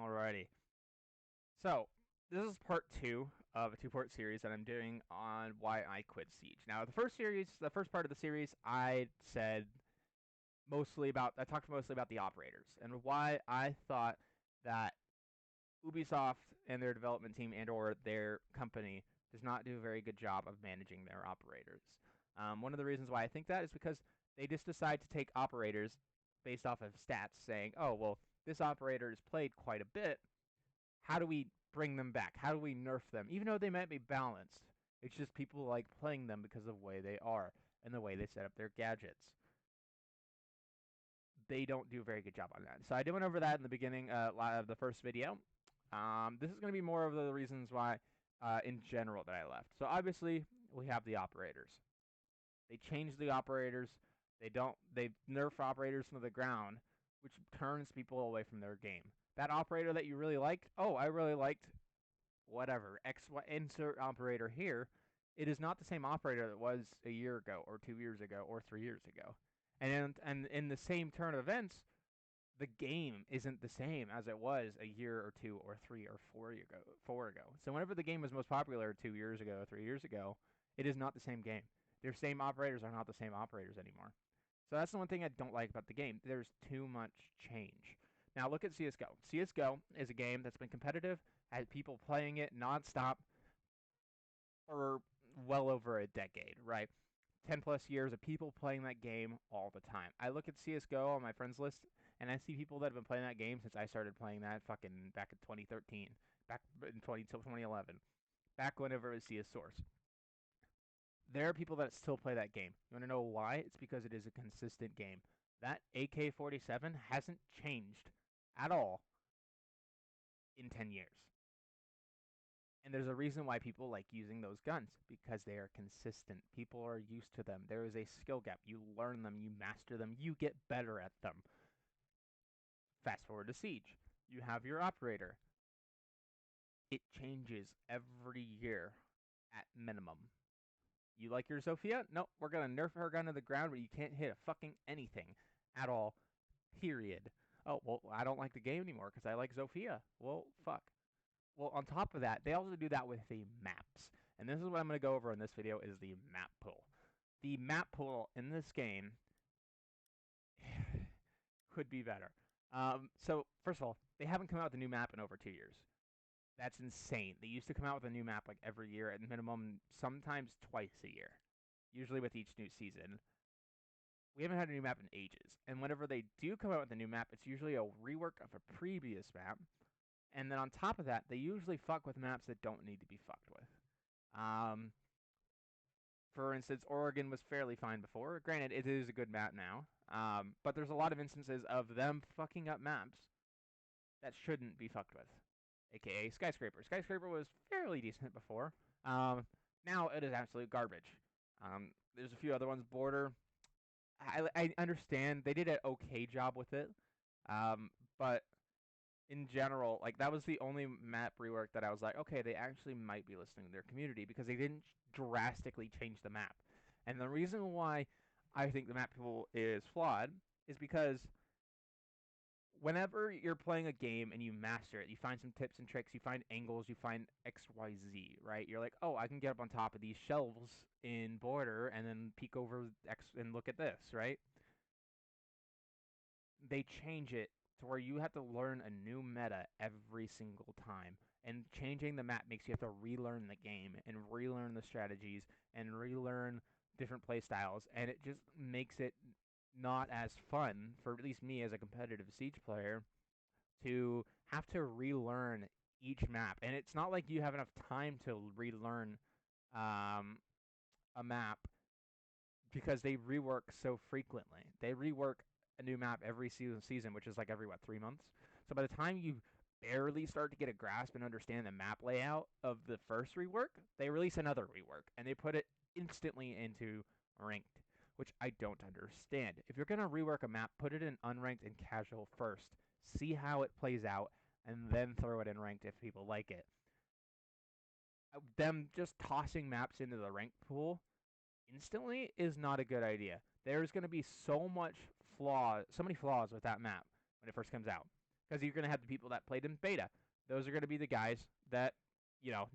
Alrighty. So, this is part two of a two-part series that I'm doing on why I quit Siege. Now, the first part of the series, I talked mostly about the operators and why I thought that Ubisoft and their development team and/or their company does not do a very good job of managing their operators. One of the reasons why I think that is because they just decide to take operators based off of stats, saying, "Oh, well, this operator has played quite a bit. How do we bring them back? How do we nerf them? Even though they might be balanced, it's just people like playing them because of the way they are and the way they set up their gadgets. They don't do a very good job on that. So I did went over that in the beginning of the first video. This is going to be more of the reasons why, in general, that I left. So obviously, we have the operators. They change the operators. They nerf operators to the ground, which turns people away from their game. That operator that you really liked, oh, I really liked whatever, insert operator here, it is not the same operator that was a year ago or 2 years ago or 3 years ago. And in the same turn of events, the game isn't the same as it was a year or 2 or 3 or 4 ago. So whenever the game was most popular 2 years ago, 3 years ago, it is not the same game. Their same operators are not the same operators anymore. So that's the one thing I don't like about the game. There's too much change. Now look at CS:GO. CS:GO is a game that's been competitive, had people playing it nonstop for well over a decade, right? 10 plus years of people playing that game all the time. I look at CS:GO on my friends list and I see people that have been playing that game since I started playing that fucking back in 2013, back in 2011, back whenever it was CS Source. There are people that still play that game. You want to know why? It's because it is a consistent game. That AK-47 hasn't changed at all in 10 years. And there's a reason why people like using those guns, because they are consistent. People are used to them. There is a skill gap. You learn them, you master them, you get better at them. Fast forward to Siege. You have your operator. It changes every year at minimum. You like your Zofia? No, we're going to nerf her gun to the ground where you can't hit a fucking anything at all. Period. Oh, well, I don't like the game anymore because I like Zofia. Well, fuck. Well, on top of that, they also do that with the maps. And this is what I'm going to go over in this video is the map pool. The map pool in this game could be better. So, first of all, they haven't come out with a new map in over 2 years. That's insane. They used to come out with a new map like every year at minimum, sometimes twice a year, usually with each new season. We haven't had a new map in ages. And whenever they do come out with a new map, it's usually a rework of a previous map. And then on top of that, they usually fuck with maps that don't need to be fucked with. For instance, Oregon was fairly fine before. Granted, it is a good map now. But there's a lot of instances of them fucking up maps that shouldn't be fucked with. AKA Skyscraper. Skyscraper was fairly decent before. Now it is absolute garbage. There's a few other ones. Border. I understand they did an okay job with it. But in general, like that was the only map rework that I was like, okay, they actually might be listening to their community because they didn't drastically change the map. And the reason why I think the map pool is flawed is because whenever you're playing a game and you master it, you find some tips and tricks, you find angles, you find XYZ, right? You're like, oh, I can get up on top of these shelves in border and then peek over X and look at this, right? They change it to where you have to learn a new meta every single time. And changing the map makes you have to relearn the game and relearn the strategies and relearn different play styles. And it just makes it not as fun for at least me as a competitive Siege player to have to relearn each map. And it's not like you have enough time to relearn a map because they rework so frequently. They rework a new map every season, which is like every, what, 3 months? So by the time you barely start to get a grasp and understand the map layout of the first rework, they release another rework, and they put it instantly into ranked, which I don't understand. If you're going to rework a map, put it in unranked and casual first. See how it plays out, and then throw it in ranked if people like it. Them just tossing maps into the ranked pool instantly is not a good idea. There's going to be so many flaws with that map when it first comes out. because you're going to have the people that played in beta. Those are going to be the guys that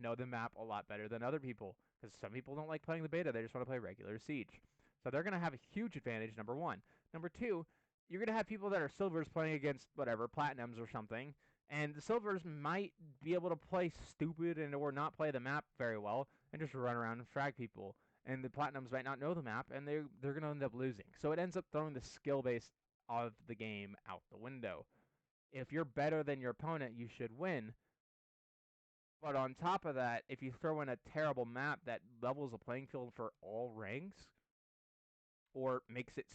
know the map a lot better than other people, because some people don't like playing the beta, they just want to play regular Siege. So they're going to have a huge advantage, number one. Number two, you're going to have people that are silvers playing against whatever platinums or something, and the silvers might be able to play stupid and or not play the map very well and just run around and frag people, and the platinums might not know the map, and they're going to end up losing. So it ends up throwing the skill base of the game out the window. If you're better than your opponent, you should win. But on top of that, if you throw in a terrible map that levels the playing field for all ranks, or makes it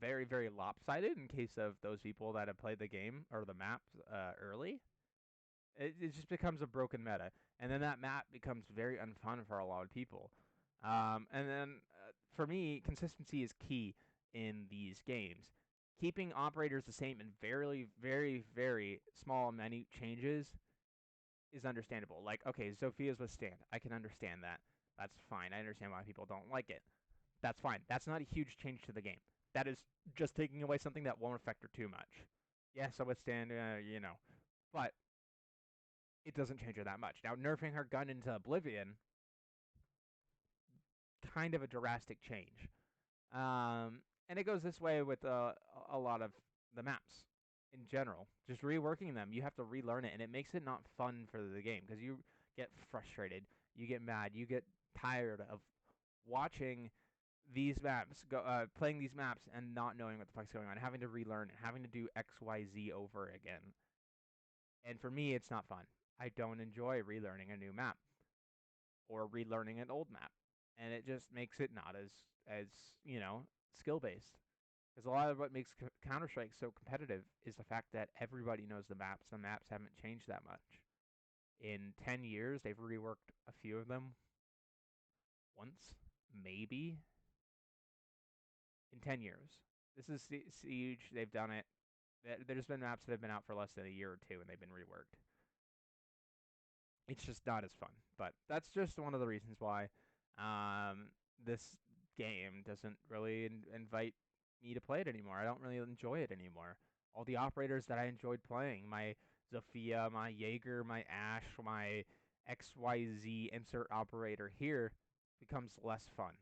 very, very lopsided in case of those people that have played the game or the map early, it just becomes a broken meta. And then that map becomes very unfun for a lot of people. And then for me, consistency is key in these games. Keeping operators the same in very, very, very small, minute changes is understandable. Like, okay, Zophia's withstand. I can understand that. That's fine. I understand why people don't like it. That's fine. That's not a huge change to the game. That is just taking away something that won't affect her too much. Yes, I withstand, but it doesn't change her that much. Now, nerfing her gun into Oblivion, kind of a drastic change. And it goes this way with a lot of the maps in general. Just reworking them, you have to relearn it, and it makes it not fun for the game because you get frustrated, you get mad, you get tired of watching these maps, playing these maps and not knowing what the fuck's going on, having to relearn it, having to do X, Y, Z over again. And for me, it's not fun. I don't enjoy relearning a new map or relearning an old map, and it just makes it not as skill based. Because a lot of what makes Counter Strike so competitive is the fact that everybody knows the maps. The maps haven't changed that much. In 10 years, they've reworked a few of them once, maybe. In 10 years. This is Siege. They've done it. There's been maps that have been out for less than a year or two, and they've been reworked. It's just not as fun. But that's just one of the reasons why this game doesn't really invite me to play it anymore. I don't really enjoy it anymore. All the operators that I enjoyed playing, my Zofia, my Jaeger, my Ash, my XYZ insert operator here, becomes less fun.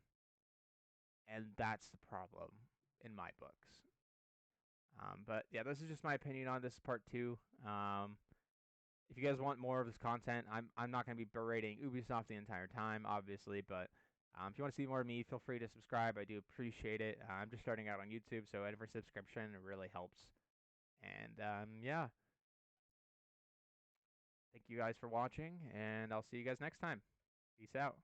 And that's the problem in my books. But yeah, this is just my opinion on this part 2. If you guys want more of this content, I'm not going to be berating Ubisoft the entire time, obviously, but if you want to see more of me, feel free to subscribe. I do appreciate it. I'm just starting out on YouTube, so every subscription really helps. And yeah, thank you guys for watching, and I'll see you guys next time. Peace out.